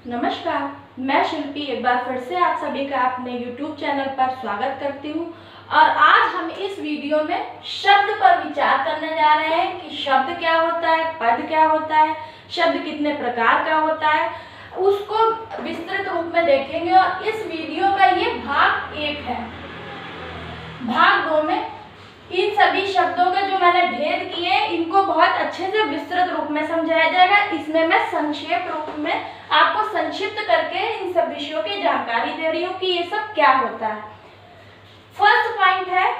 नमस्कार, मैं शिल्पी एक बार फिर से आप सभी का अपने YouTube चैनल पर स्वागत करती हूँ। और आज हम इस वीडियो में शब्द पर विचार करने जा रहे हैं कि शब्द क्या होता है, पद क्या होता है, शब्द कितने प्रकार का होता है, उसको विस्तृत रूप में देखेंगे। और इस वीडियो का ये भाग 1 है। भाग 2 में इन सभी शब्दों के जो मैंने भेद किए इनको बहुत अच्छे से विस्तृत रूप में समझाया जाएगा। इसमें मैं संक्षेप रूप में आपको संक्षिप्त करके इन सब विषयों की जानकारी दे रही हूँ कि ये सब क्या होता है। फर्स्ट पॉइंट है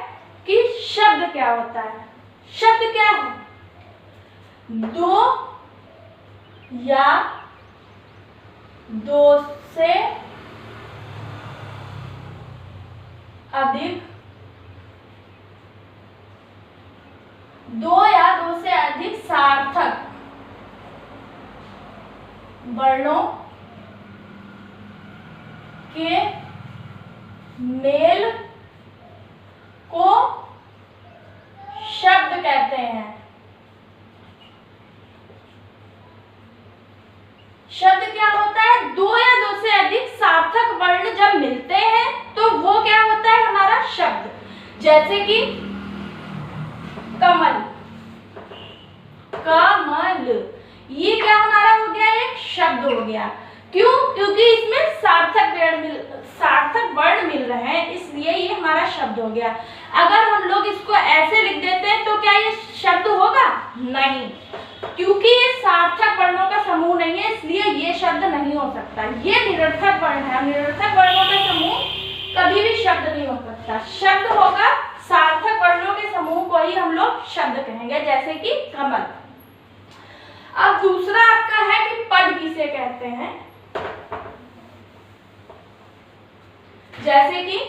कि शब्द क्या होता है। शब्द क्या है? दो या दो से अधिक सार्थक वर्णों के मेल को शब्द कहते हैं। शब्द क्या होता है? दो या दो से अधिक सार्थक वर्ण जब मिलते हैं तो वो क्या होता है? हमारा शब्द। जैसे कि कमल, कमल, ये क्या हमारा हो गया? एक शब्द हो गया। क्यों? क्योंकि इसमें सार्थक वर्ण मिल रहे हैं, इसलिए ये हमारा शब्द हो गया। अगर हम लोग इसको ऐसे लिख देते हैं तो क्या ये शब्द होगा? नहीं, क्योंकि ये सार्थक वर्णों का समूह नहीं है, इसलिए ये शब्द नहीं हो सकता। ये निरर्थक वर्ण है। निरर्थक वर्णों का समूह कभी भी शब्द नहीं हो सकता। शब्द होगा सार्थक वर्णों के समूह को ही हम लोग शब्द कहेंगे, जैसे कि कमल। अब दूसरा आपका है कि पद किसे कहते हैं। जैसे कि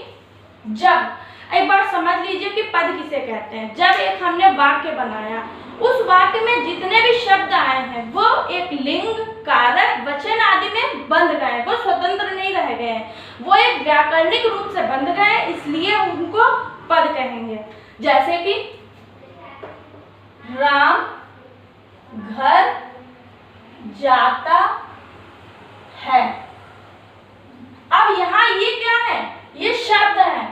जब, एक बार समझ लीजिए कि पद किसे कहते हैं। जब एक हमने वाक्य बनाया, उस वाक्य में जितने भी शब्द आए हैं वो एक लिंग, कारक, वचन आदि में बंध गए, वो स्वतंत्र नहीं रह गए, वो एक व्याकरणिक रूप से बंध गए, इसलिए उनको पद कहेंगे। जैसे कि राम घर जाता है। अब यहाँ ये क्या है? ये शब्द है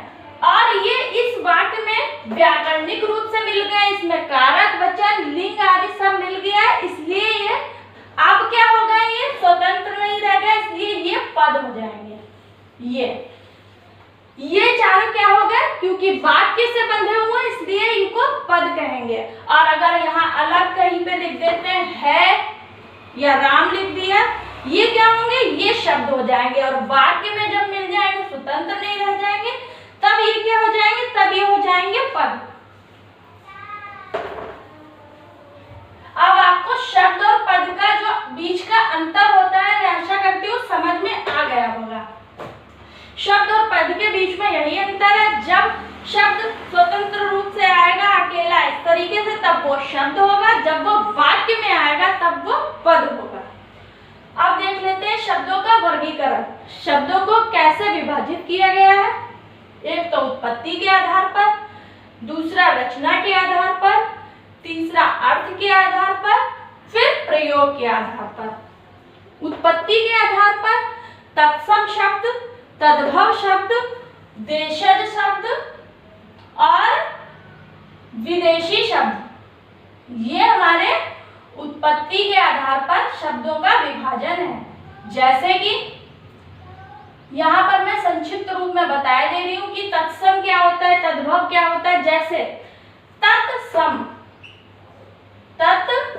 और ये इस वाक्य में व्याकरणिक रूप से मिल गए। इसमें कारक, वचन, लिंग आदि सब मिल गया है, इसलिए ये अब क्या हो गए? ये स्वतंत्र नहीं रह गए, इसलिए ये पद हो जाएंगे। ये चारों क्या हो गए? क्योंकि वाक्य से बंधे हुए इसलिए इनको पद कहेंगे। और अगर यहाँ अलग कहीं पे लिख देते हैं या राम लिख दिया, ये क्या होंगे? ये शब्द हो जाएंगे। और वाक्य में जब मिल जाएंगे, स्वतंत्र नहीं रह जाएंगे, तब ये क्या हो जाएंगे? तब ये हो जाएंगे पद। अब आपको शब्द और पद का जो बीच का अंतर होता है, मैं आशा करती हूँ समझ में आ गया होगा। शब्द और पद के बीच में यही अंतर है। जब शब्द स्वतंत्र रूप से आएगा अकेला इस तरीके से, तब वो शब्द होगा। जब वो वाक्य में आएगा तब वो पद होगा। अब देख लेते हैं शब्दों का वर्गीकरण। शब्दों को कैसे विभाजित किया गया है। एक तो उत्पत्ति के आधार पर, दूसरा रचना के आधार पर, तीसरा अर्थ के आधार पर, फिर प्रयोग के आधार पर। उत्पत्ति के आधार पर तत्सम शब्द, तद्भव शब्द, देशज शब्द और विदेशी शब्द, ये हमारे उत्पत्ति के आधार पर शब्दों का विभाजन है। जैसे कि यहाँ पर मैं संक्षिप्त रूप में बताया दे रही हूँ कि तत्सम क्या होता है, तद्भव क्या होता है। जैसे तत्सम, तत्सम,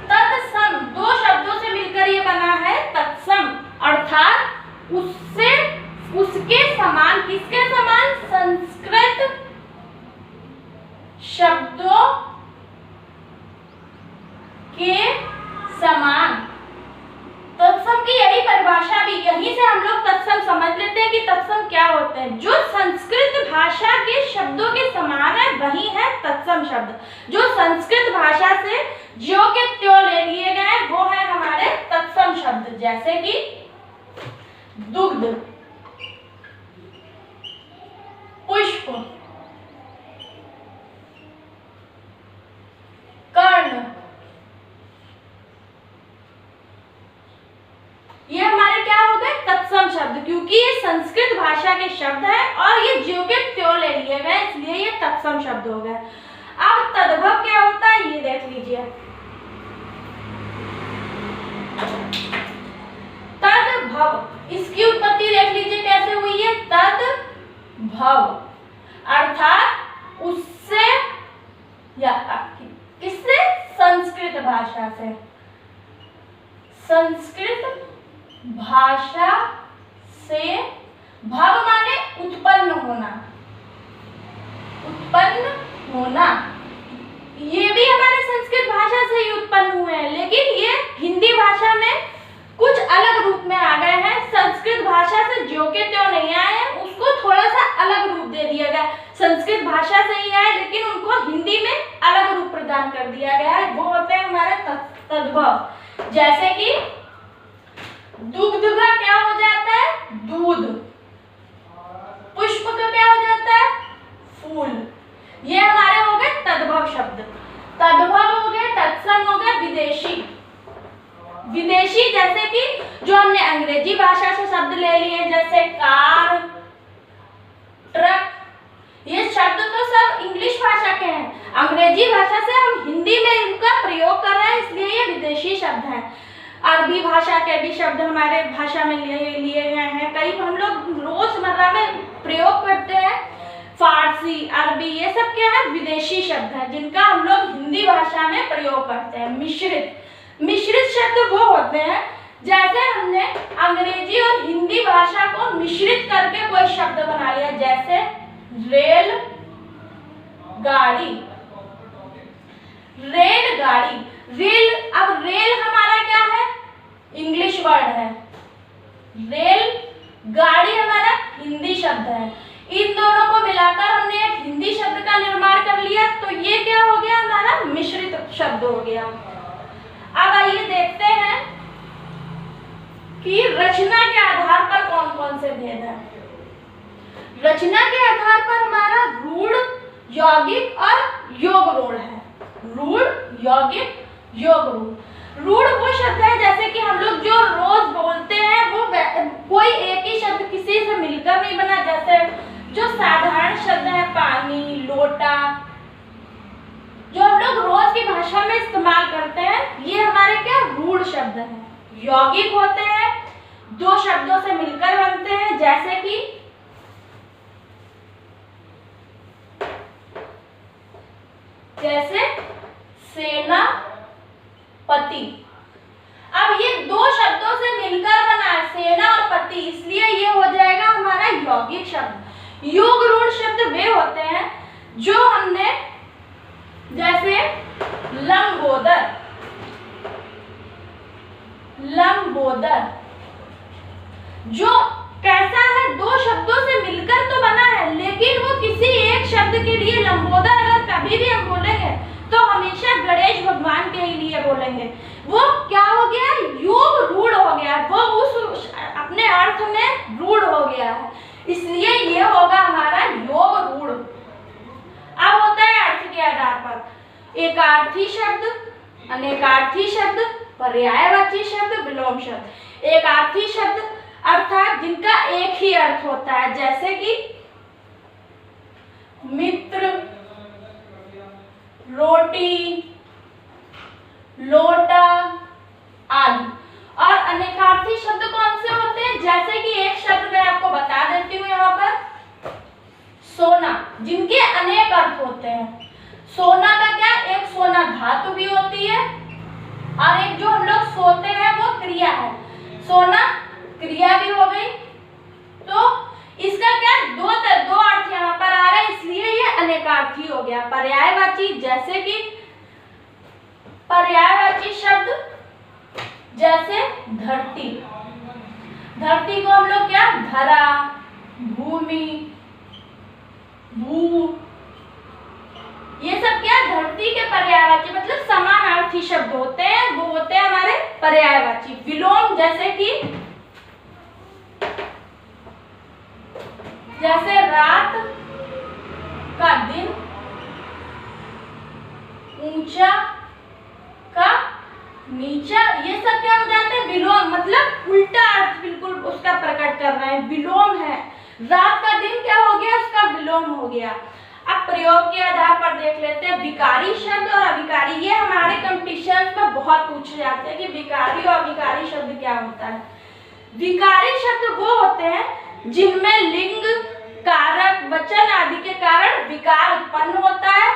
तत्सम दो शब्दों से मिलकर ये बना है तत्सम, अर्थात उससे, उसके समान। किसके समान? संस्कृत शब्दों के समान। तत्सम की यही परिभाषा भी, यहीं से हम लोग तत्सम समझ लेते हैं कि तत्सम क्या होते हैं। जो संस्कृत भाषा के शब्दों के समान है वही है तत्सम शब्द। जो संस्कृत भाषा से ज्यों के त्यों ले लिए गए वो है हमारे तत्सम शब्द। जैसे कि दुग्ध, पुष्प, कर्ण, क्योंकि ये संस्कृत भाषा के शब्द हैं और ये ज्यों के त्यों ले लिए गए, इसलिए ये तत्सम शब्द हो गए। अब तद्भव क्या होता है ये देख लीजिए। तद्भव, इसकी उत्पत्ति देख लीजिए कैसे हुई है। तद्भव अर्थात उससे या किससे, संस्कृत भाषा से। संस्कृत भाषा से, भव माने उत्पन्न होना, उत्पन्न होना, ये भी हमारे संस्कृत भाषा से ही उत्पन्न हुए हैं, लेकिन ये हिंदी भाषा में कुछ अलग रूप में आ गए हैं। संस्कृत भाषा से ज्यों के त्यों नहीं आए हैं, उसको थोड़ा सा अलग रूप दे दिया गया। संस्कृत भाषा से ही आए लेकिन उनको हिंदी में अलग रूप प्रदान कर दिया गया है, वो होते हैं हमारे तद्भव। जैसे कि दुग्ध का क्या हो जाता है, दूध। पुष्प का क्या हो जाता है, फूल। ये हमारे हो गए तद्भव शब्द। तद्भव हो गए, तत्सम हो गए विदेशी। विदेशी जैसे कि जो हमने अंग्रेजी भाषा से शब्द ले लिए, जैसे कार, ट्रक, ये शब्द तो सब इंग्लिश भाषा के हैं। अंग्रेजी भाषा से हम हिंदी में इनका प्रयोग कर रहे हैं, इसलिए ये विदेशी शब्द हैं। अरबी भाषा के भी शब्द हमारे भाषा में लिए गए हैं, कई हम लोग रोजमर्रा में प्रयोग करते हैं। फारसी, अरबी, ये सब क्या है, विदेशी शब्द हैं जिनका हम लोग हिंदी भाषा में प्रयोग करते हैं। मिश्रित, मिश्रित शब्द वो होते हैं जैसे हमने अंग्रेजी और हिंदी भाषा को मिश्रित करके कोई शब्द बना लिया, जैसे रेल गाड़ी। रेलगाड़ी, रेल, अब रेल हमारा क्या है, इंग्लिश वर्ड है। रेल गाड़ी हमारा हिंदी शब्द है। इन दोनों को मिलाकर हमने एक हिंदी शब्द का निर्माण कर लिया, तो ये क्या हो गया, हमारा मिश्रित शब्द हो गया। अब आइए देखते हैं कि रचना के आधार पर कौन कौन से भेद हैं। रचना के आधार पर हमारा रूढ़, यौगिक और योग रूढ़ है। रूढ़, यौगिक, योग रूढ़। रूढ़ वो शब्द है जैसे कि हम लोग जो रोज बोलते हैं, वो कोई एक ही शब्द किसी से मिलकर नहीं बना। जैसे जो साधारण शब्द है, पानी, लोटा, जो हम लोग रोज की भाषा में इस्तेमाल करते हैं, ये हमारे क्या रूढ़ शब्द हैं। यौगिक होते हैं, दो शब्दों से मिलकर बनते हैं, जैसे कि सेनापति। अब ये दो शब्दों से मिलकर बना है, सेना और पति, इसलिए ये हो जाएगा हमारा यौगिक शब्द। योग रूढ़ शब्द वे होते हैं जो हमने, जैसे लंबोदर, लंबोदर जो कैसा है, दो शब्दों से मिलकर तो बना है, लेकिन वो किसी एक शब्द के लिए लंबोदर अगर कभी भी हम बोलेंगे तो हमेशा गणेश भगवान के ही लिए बोलेंगे। वो क्या हो गया, योग रूढ़ हो गया, वो उस अपने अर्थ में रूढ़ हो गया है, इसलिए ये होगा हमारा योग रूढ़। अब होता है अर्थ के आधार पर एकार्थी शब्द, अनेकार्थी शब्द, पर्यायवाची शब्द, विलोम शब्द। एकार्थी शब्द अर्थात जिनका एक ही अर्थ होता है, जैसे कि मित्र, रोटी, लोटा आदि। और अनेकार्थी शब्द कौन से होते हैं, जैसे कि एक शब्द मैं आपको बता देती हूँ यहाँ पर, सोना, जिनके अनेक अर्थ होते हैं। सोना का क्या, एक सोना धातु भी होती है और एक जो हम लोग सोते हैं वो क्रिया है। सोना क्रिया भी हो गई, तो इसका क्या, दो अर्थ यहाँ पर आ रहा है, इसलिए ये अनेकार्थी हो गया। पर्यायवाची, जैसे कि पर्यायवाची शब्द जैसे धरती, धरती को हम लोग क्या, धरा, भूमि, भू, ये सब क्या धरती के पर्यायवाची मतलब समानार्थी शब्द होते हैं, वो होते हैं हमारे पर्यायवाची। विलोम, जैसे कि जैसे रात का दिन, ऊंचा का नीचा, ये सब क्या हो जाते हैं, विलोम मतलब उल्टा अर्थ बिल्कुल उसका प्रकट कर रहे हैं, विलोम है। रात का दिन क्या हो गया, उसका विलोम हो गया। अब प्रयोग के आधार पर देख लेते हैं विकारी शब्द और अविकारी। ये हमारे कंपटीशन में बहुत पूछे जाते हैं कि विकारी और अविकारी शब्द क्या होता है। विकारी शब्द वो होते हैं जिनमें लिंग, कारक, वचन आदि के कारण विकार उत्पन्न होता है।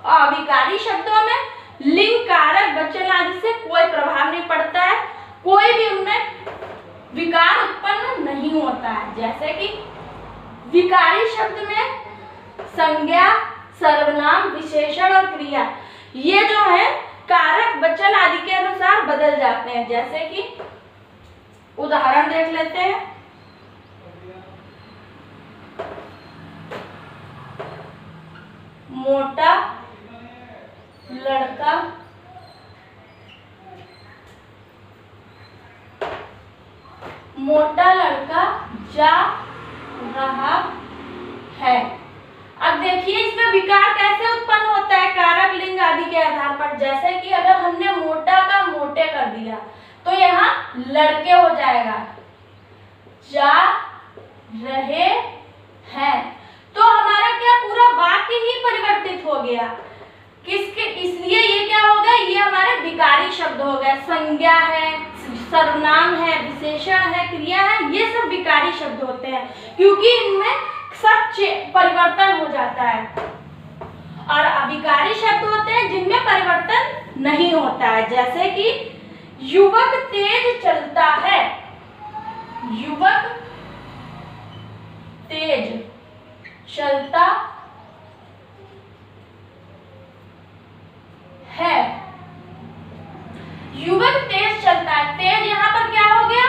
और अविकारी शब्दों में लिंग, कारक, वचन आदि से कोई प्रभाव नहीं पड़ता है, कोई भी उनमें विकार उत्पन्न नहीं होता है। जैसे कि विकारी शब्द में संज्ञा, सर्वनाम, विशेषण और क्रिया ये जो है कारक, वचन आदि के अनुसार बदल जाते हैं। जैसे कि उदाहरण देख लेते हैं। मोटा लड़का जा रहा है। अब देखिए इसमें विकार कैसे उत्पन्न होता है, कारक, लिंग आदि के आधार पर। जैसे कि अगर हमने मोटा का मोटे कर दिया तो यहाँ लड़के हो जाएगा, जा रहे हैं, तो हमारा क्या पूरा वाक्य ही परिवर्तित हो गया। किसके, इसलिए ये क्या हो गया, ये हमारे विकारी शब्द हो गए। संज्ञा है, सर्वनाम है, विशेषण है, क्रिया है, ये सब विकारी शब्द होते हैं क्योंकि इनमें सब परिवर्तन हो जाता है। और अविकारी शब्द होते हैं जिनमें परिवर्तन नहीं होता है। जैसे कि युवक तेज चलता है, युवक तेज चलता है, युवक तेज चलता है। तेज यहाँ पर क्या हो गया,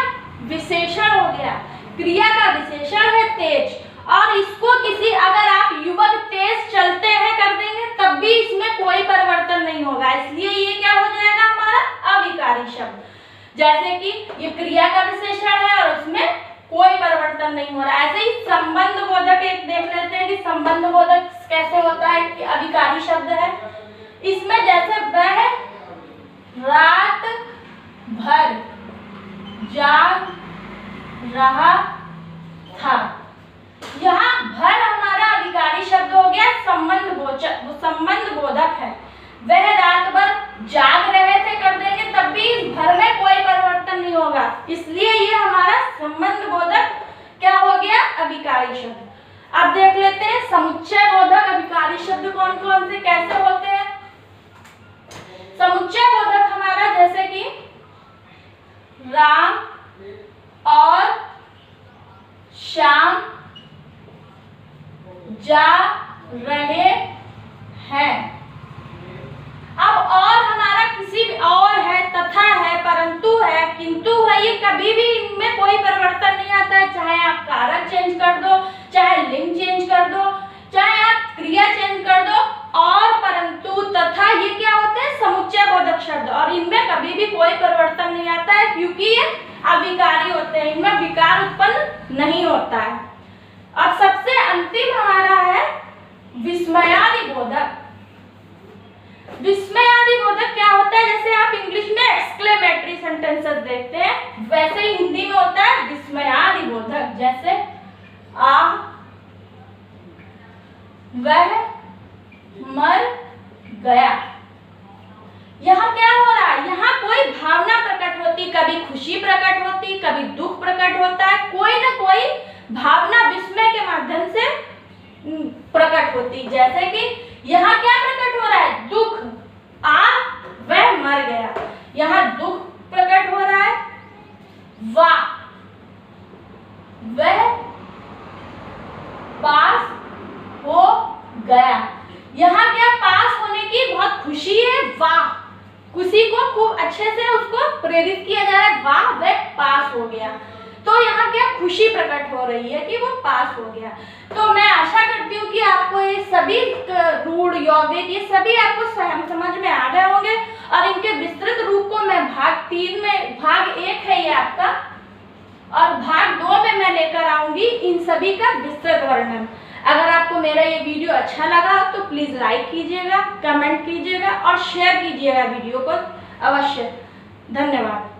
विशेषण हो गया, क्रिया का विशेषण है तेज। और इसको किसी, अगर आप युवक तेज चलते हैं कर देंगे तब भी इसमें कोई परिवर्तन नहीं होगा, इसलिए ये क्या हो जाएगा हमारा अविकारी शब्द। जैसे कि ये क्रिया का विशेषण है और उसमें कोई परिवर्तन नहीं हो रहा। ऐसे ही संबंध बोधक एक देख लेते हैं कि संबंध बोधक कैसे होता है, कि अविकारी शब्द है। इसमें जैसे वह रात भर जाग रहा था, यहाँ भर हमारा अविकारी शब्द हो गया, संबंध बोधक है। वह रात भर जाग रहे थे कर देंगे तब भी इस भर में कोई परिवर्तन नहीं होगा, इसलिए ये हमारा संबंध बोधक क्या हो गया, अविकारी शब्द। अब देख लेते हैं समुच्चय बोधक अविकारी शब्द कौन कौन से कैसे होते हैं। समुच्चय बोधक हमारा जैसे कि राम और श्याम जा रहे हैं। अब और हमारा किसी भी, और है, तथा है, परंतु है, किंतु है, ये कभी भी इनमें कोई परिवर्तन नहीं आता है। चाहे आप कारक चेंज कर दो, चाहे लिंग चेंज कर दो, चाहे आप क्रिया चेंज कर दो, और, परंतु, तथा ये क्या होते हैं, समुच्चय बोधक शब्द, और इनमें कभी भी कोई परिवर्तन नहीं आता है क्योंकि ये अविकारी होते हैं, इनमें विकार उत्पन्न नहीं होता है। अब सबसे अंतिम हमारा है विस्मयादि बोधक। विस्मयादि बोधक क्या होता है, जैसे आप इंग्लिश में एक्सक्लेमेटरी सेंटेंसेस देखते हैं वैसे ही हिंदी में होता है विस्मयादि बोधक। जैसे वह मर गया, यहाँ क्या हो रहा है, यहाँ कोई भावना प्रकट होती, कभी खुशी प्रकट होती, कभी दुख प्रकट होता है, कोई ना कोई भावना विस्मय के माध्यम से प्रकट होती। जैसे कि यहाँ क्या प्रकट हो रहा है, दुख, वह मर गया, यहाँ दुख प्रकट हो रहा है। वह पास हो गया, यहाँ क्या पास होने की बहुत खुशी है, वाह, खुशी को खूब अच्छे से उसको प्रेरित किया जा रहा है, वाह वह पास हो गया, तो यहाँ क्या खुशी प्रकट हो रही है कि वो पास हो गया। तो मैं आशा करती हूँ कि आपको ये सभी रूढ़, यौगिक, ये सभी आपको समझ में आ गए होंगे और इनके विस्तृत रूप को मैं भाग 3 में, भाग 1 है ये आपका, और भाग 2 में मैं लेकर आऊंगी इन सभी का विस्तृत वर्णन। अगर आपको मेरा ये वीडियो अच्छा लगा तो प्लीज़ लाइक कीजिएगा, कमेंट कीजिएगा और शेयर कीजिएगा वीडियो को अवश्य। धन्यवाद।